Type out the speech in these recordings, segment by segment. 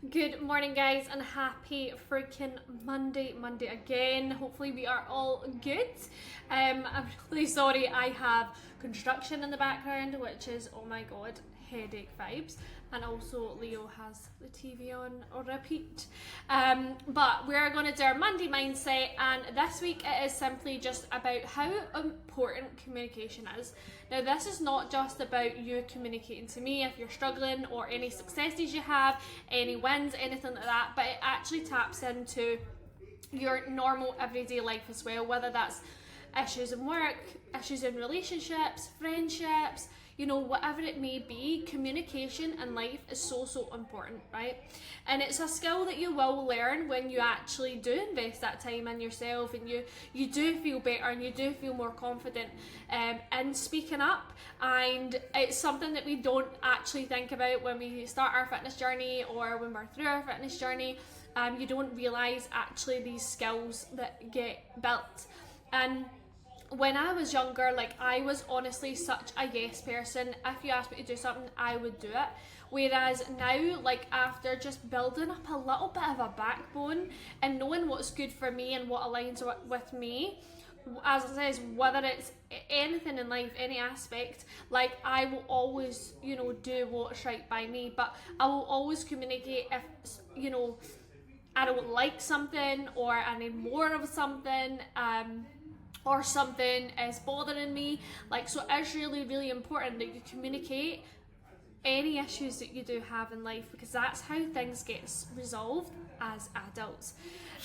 Good morning, guys, and happy freaking Monday again. Hopefully we are all good. I'm really sorry I have construction in the background, which is, oh my god, headache vibes. And also Leo has the TV on repeat. But we're going to do our Monday mindset, and this week it is simply just about how important communication is. Now, this is not just about you communicating to me if you're struggling, or any successes you have, any wins, anything like that, but it actually taps into your normal everyday life as well, whether that's issues in work, issues in relationships, friendships, whatever it may be. Communication in life is so important, right? And it's a skill that you will learn when you actually do invest that time in yourself, and you do feel better and you do feel more confident in speaking up. And it's something that we don't actually think about when we start our fitness journey or when we're through our fitness journey. You don't realise actually these skills that get built. And when I was younger, I was honestly such a yes person. If you asked me to do something, I would do it. Whereas now, after just building up a little bit of a backbone and knowing what's good for me and what aligns with me, as it says, whether it's anything in life, any aspect, I will always, do what's right by me. But I will always communicate if, I don't like something, or I need more of something, or something is bothering me. So it's really important that you communicate any issues that you do have in life, because that's how things get resolved as adults.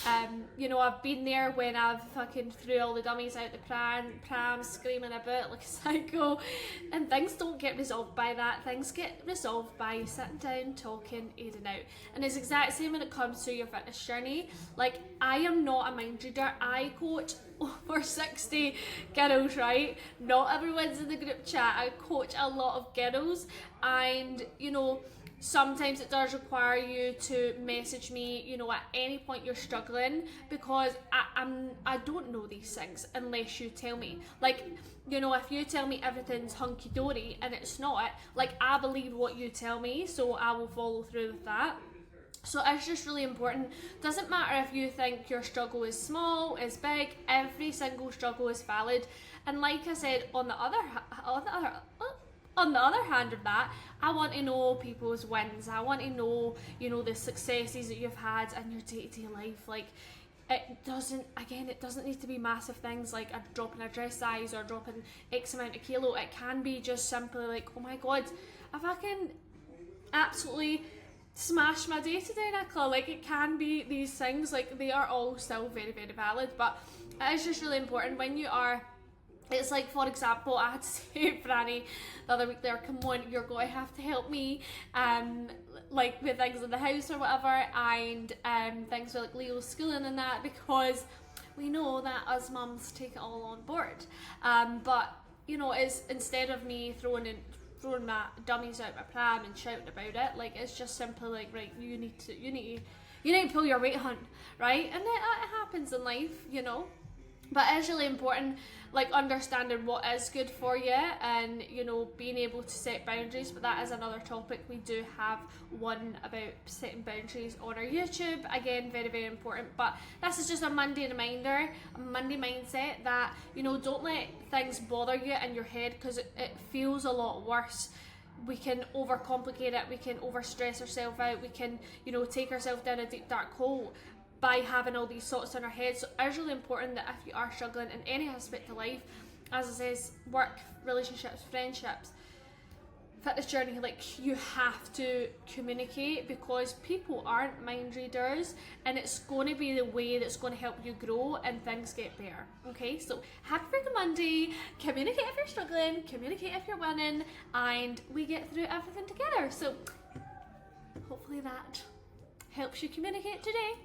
I've been there when I've fucking threw all the dummies out the pram, screaming about like a psycho, and things don't get resolved by that. Things get resolved by sitting down, talking, aiding out. And it's exact same when it comes to your fitness journey. I am not a mind reader. I coach over 60 girls, right? Not everyone's in the group chat. I coach a lot of girls, and sometimes it does require you to message me, at any point you're struggling, because I don't know these things unless you tell me. If you tell me everything's hunky-dory and it's not, I believe what you tell me, so I will follow through with that. So it's just really important. Doesn't matter if you think your struggle is small, is big, every single struggle is valid. And like I said, on the other hand of that, I want to know people's wins. I want to know, the successes that you've had in your day-to-day life. It doesn't need to be massive things like dropping a dress size or dropping X amount of kilo. It can be just simply oh my god, I fucking absolutely smash my day-to-day, Nicola. It can be these things. They are all still very valid, but it is just really important when you are. It's for example, I had to say to Franny the other week there, come on, you're going to have to help me with things in the house or whatever, and things with Leo's schooling and that, because we know that us mums take it all on board. But it's, instead of me throwing my dummies out my pram and shouting about it, it's just simply right, you need to pull your weight, hunt, right? And it happens in life, but it's really important, understanding what is good for you, and being able to set boundaries. But that is another topic. We do have one about setting boundaries on our YouTube, again, very important. But this is just a Monday reminder, a Monday mindset, that don't let things bother you in your head, because it feels a lot worse. We can overcomplicate it, we can overstress ourselves out, we can take ourselves down a deep dark hole by having all these thoughts in our head. So it's really important that if you are struggling in any aspect of life, as it says, work, relationships, friendships, fitness journey, you have to communicate, because people aren't mind readers, and it's going to be the way that's going to help you grow and things get better. Okay, so happy freaking Monday. Communicate if you're struggling, communicate if you're winning, and we get through everything together. So hopefully that helps you communicate today.